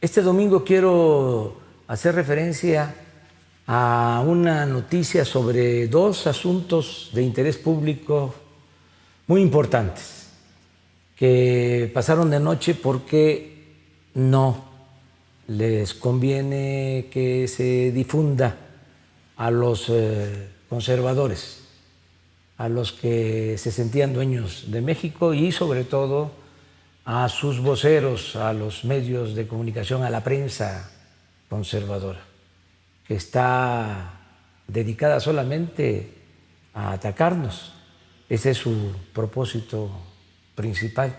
Este domingo quiero hacer referencia a una noticia sobre dos asuntos de interés público muy importantes que pasaron de noche porque no les conviene que se difunda a los conservadores, a los que se sentían dueños de México y sobre todo a sus voceros, a los medios de comunicación, a la prensa conservadora, que está dedicada solamente a atacarnos. Ese es su propósito principal.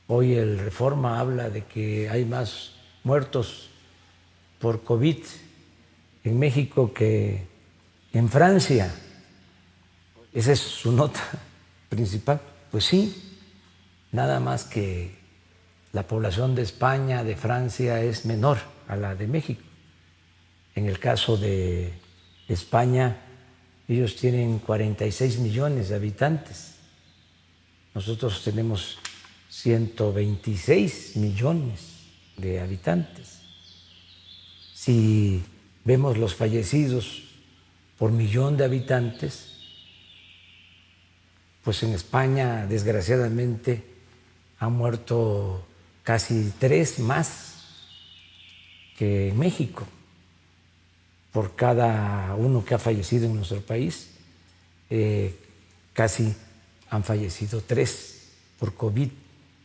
Hoy el Reforma habla de que hay más muertos por COVID en México que en Francia. Esa es su nota principal. Pues sí, nada más que la población de España, de Francia, es menor a la de México. En el caso de España, ellos tienen 46 millones de habitantes. Nosotros tenemos 126 millones de habitantes. Si vemos los fallecidos por millón de habitantes, pues en España, desgraciadamente, han muerto casi 3 más que en México. Por cada uno que ha fallecido en nuestro país, casi han fallecido 3 por COVID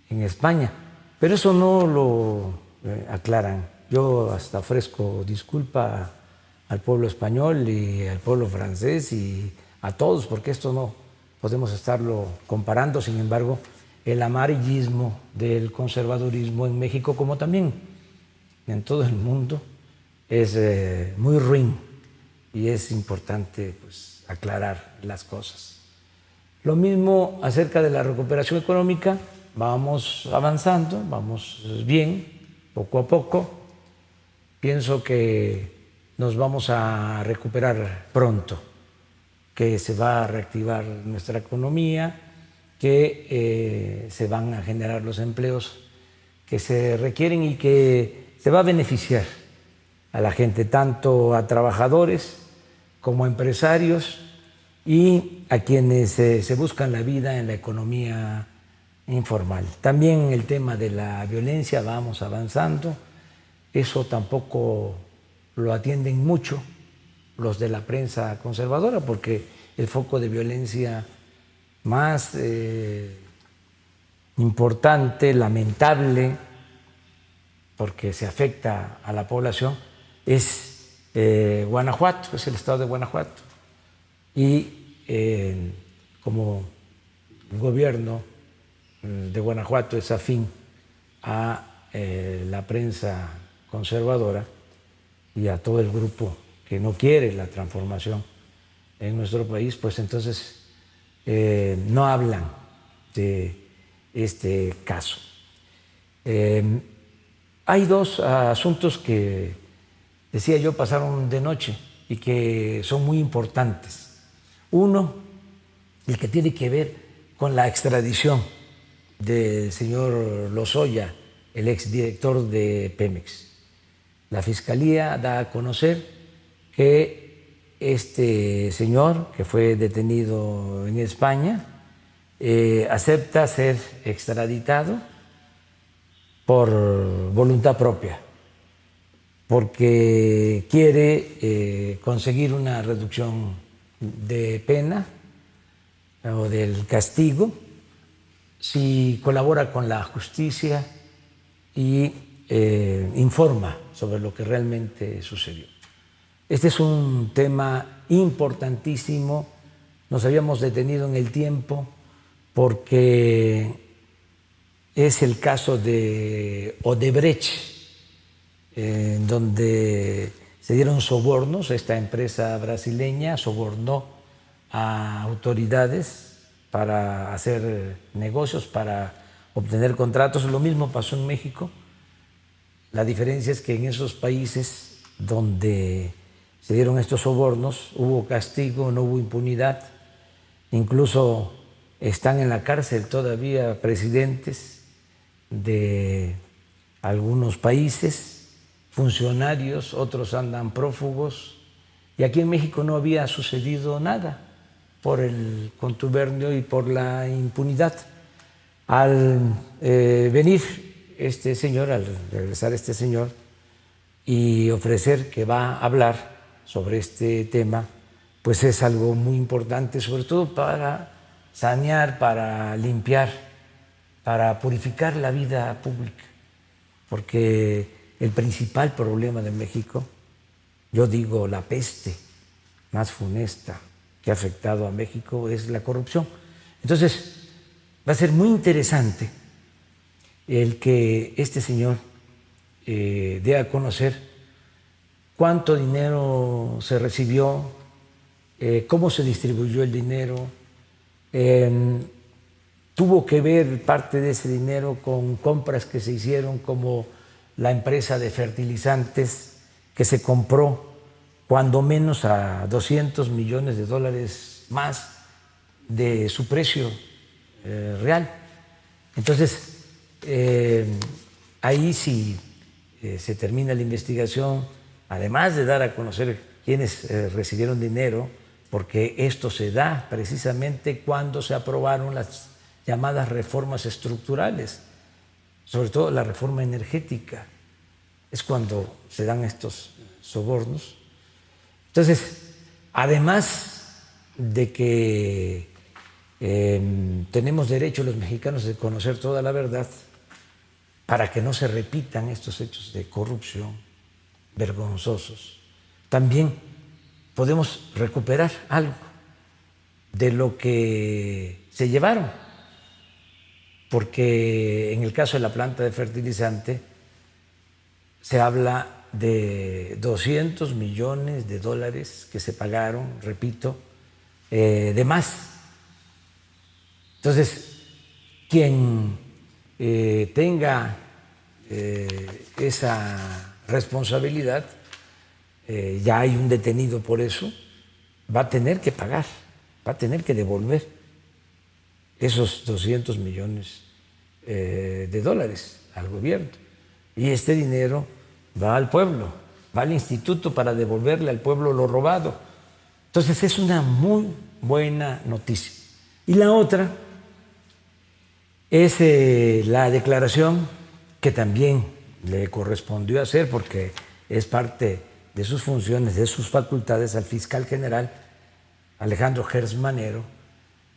en España. Pero eso no lo aclaran. Yo hasta ofrezco disculpa al pueblo español y al pueblo francés y a todos, porque esto no podemos estarlo comparando. Sin embargo, el amarillismo del conservadurismo en México, como también en todo el mundo, es muy ruin y es importante pues, aclarar las cosas. Lo mismo acerca de la recuperación económica, vamos avanzando, vamos bien, poco a poco. Pienso que nos vamos a recuperar pronto, que se va a reactivar nuestra economía, que se van a generar los empleos que se requieren y que se va a beneficiar a la gente, tanto a trabajadores como a empresarios y a quienes se buscan la vida en la economía informal. También en el tema de la violencia vamos avanzando, eso tampoco lo atienden mucho los de la prensa conservadora, porque el foco de violencia más importante, lamentable, porque se afecta a la población, es Guanajuato, es el estado de Guanajuato. Y como el gobierno de Guanajuato es afín a la prensa conservadora y a todo el grupo que no quiere la transformación en nuestro país, pues entonces no hablan de este caso. Hay dos asuntos que, decía yo, pasaron de noche y que son muy importantes. Uno, el que tiene que ver con la extradición del señor Lozoya, el exdirector de Pemex. La Fiscalía da a conocer que este señor, que fue detenido en España, acepta ser extraditado por voluntad propia, porque quiere conseguir una reducción de pena o del castigo si colabora con la justicia y informa sobre lo que realmente sucedió. Este es un tema importantísimo. Nos habíamos detenido en el tiempo porque es el caso de Odebrecht, en donde se dieron sobornos. Esta empresa brasileña sobornó a autoridades para hacer negocios, para obtener contratos. Lo mismo pasó en México. La diferencia es que en esos países donde se dieron estos sobornos hubo castigo, no hubo impunidad. Incluso están en la cárcel todavía presidentes de algunos países, funcionarios, otros andan prófugos, y aquí en México no había sucedido nada por el contubernio y por la impunidad. Al venir este señor, al regresar este señor y ofrecer que va a hablar sobre este tema, pues es algo muy importante, sobre todo para sanear, para limpiar, para purificar la vida pública, porque el principal problema de México, yo digo la peste más funesta que ha afectado a México, es la corrupción. Entonces, va a ser muy interesante el que este señor dé a conocer cuánto dinero se recibió, cómo se distribuyó el dinero. Tuvo que ver parte de ese dinero con compras que se hicieron, como la empresa de fertilizantes que se compró cuando menos a $200 millones más de su precio real. Entonces, ahí sí se termina la investigación, además de dar a conocer quiénes recibieron dinero, porque esto se da precisamente cuando se aprobaron las llamadas reformas estructurales, sobre todo la reforma energética, es cuando se dan estos sobornos. Entonces, además de que tenemos derecho los mexicanos de conocer toda la verdad para que no se repitan estos hechos de corrupción vergonzosos, también podemos recuperar algo de lo que se llevaron, porque en el caso de la planta de fertilizante se habla de $200 millones que se pagaron, repito, de más. Entonces, quien tenga esa responsabilidad, ya hay un detenido por eso, va a tener que pagar, va a tener que devolver esos $200 millones al gobierno. Y este dinero va al pueblo, va al instituto para devolverle al pueblo lo robado. Entonces es una muy buena noticia. Y la otra es la declaración que también le correspondió hacer, porque es parte de sus funciones, de sus facultades, al fiscal general Alejandro Gertz Manero,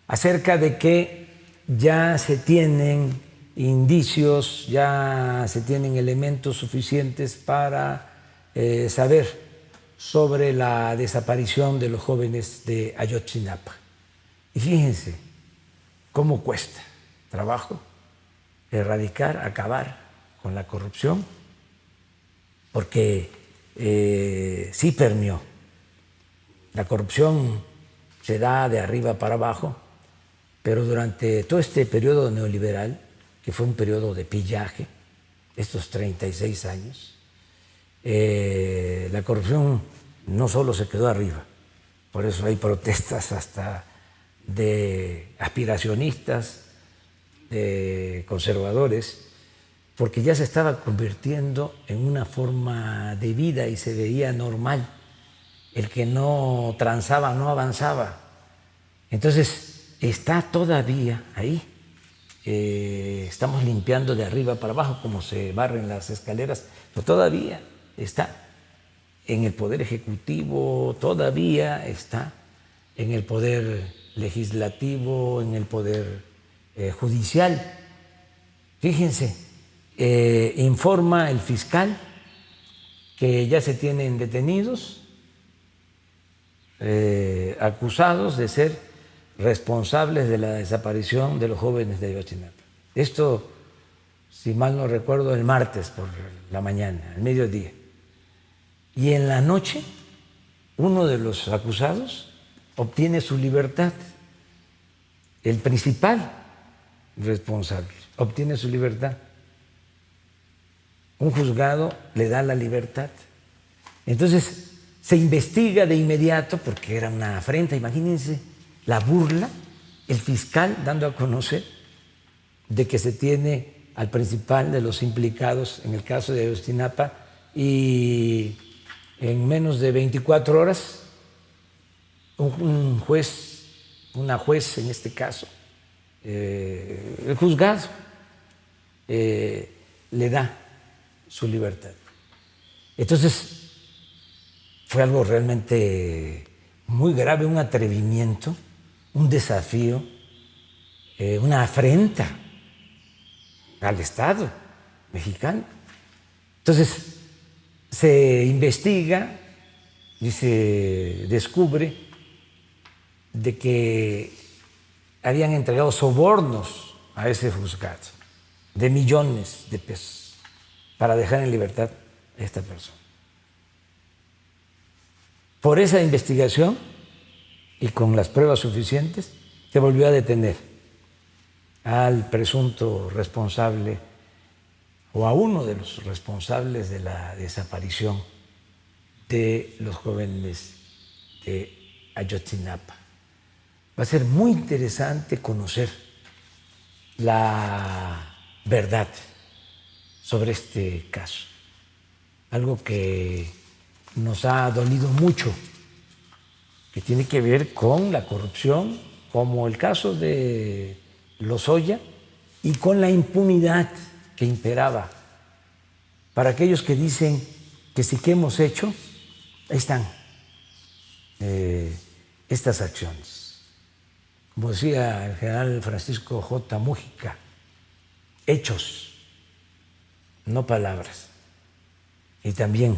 acerca de que ya se tienen indicios, ya se tienen elementos suficientes para saber sobre la desaparición de los jóvenes de Ayotzinapa. Y fíjense cómo cuesta trabajo erradicar, acabar con la corrupción, porque sí permeó. La corrupción se da de arriba para abajo, pero durante todo este periodo neoliberal, que fue un periodo de pillaje, estos 36 años, la corrupción no solo se quedó arriba, por eso hay protestas hasta de aspiracionistas, de conservadores, porque ya se estaba convirtiendo en una forma de vida y se veía normal. El que no transaba no avanzaba. Entonces está todavía ahí. Estamos limpiando de arriba para abajo como se barren las escaleras, pero todavía está en el Poder Ejecutivo, todavía está en el Poder Legislativo, en el Poder Judicial. Fíjense, informa el fiscal que ya se tienen detenidos, acusados de ser responsables de la desaparición de los jóvenes de Ayotzinapa. Esto, si mal no recuerdo, el martes por la mañana, al mediodía. Y en la noche, uno de los acusados obtiene su libertad. El principal responsable obtiene su libertad. Un juzgado le da la libertad. Entonces se investiga de inmediato porque era una afrenta. Imagínense la burla, el fiscal dando a conocer de que se tiene al principal de los implicados en el caso de Ayotzinapa y en menos de 24 horas un juez, una juez en este caso, el juzgado le da su libertad. Entonces fue algo realmente muy grave, un atrevimiento, un desafío, una afrenta al Estado mexicano. Entonces se investiga y se descubre de que habían entregado sobornos a ese juzgado de millones de pesos para dejar en libertad a esta persona. Por esa investigación y con las pruebas suficientes se volvió a detener al presunto responsable o a uno de los responsables de la desaparición de los jóvenes de Ayotzinapa. Va a ser muy interesante conocer la verdad sobre este caso, algo que nos ha dolido mucho, que tiene que ver con la corrupción, como el caso de Lozoya, y con la impunidad que imperaba. Para aquellos que dicen que sí que hemos hecho, ahí están estas acciones. Como decía el general Francisco J. Mújica, hechos, no palabras. Y también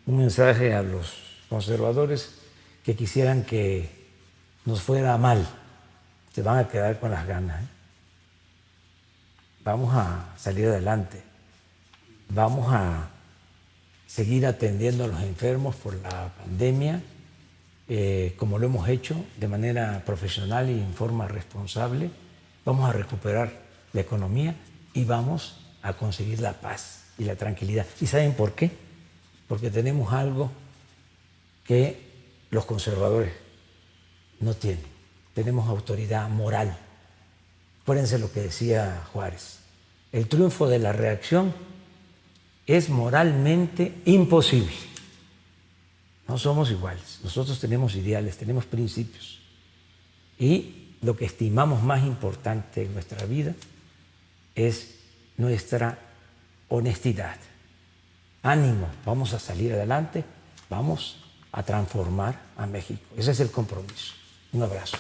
un mensaje a los conservadores que quisieran que nos fuera mal, se van a quedar con las ganas. Vamos a salir adelante, vamos a seguir atendiendo a los enfermos por la pandemia, como lo hemos hecho de manera profesional y en forma responsable. Vamos a recuperar la economía y vamos a conseguir la paz y la tranquilidad. ¿Y saben por qué? Porque tenemos algo que los conservadores no tienen. Tenemos autoridad moral. Acuérdense lo que decía Juárez. El triunfo de la reacción es moralmente imposible. No somos iguales. Nosotros tenemos ideales, tenemos principios. Y lo que estimamos más importante en nuestra vida es nuestra honestidad. Ánimo, vamos a salir adelante, vamos a transformar a México. Ese es el compromiso. Un abrazo.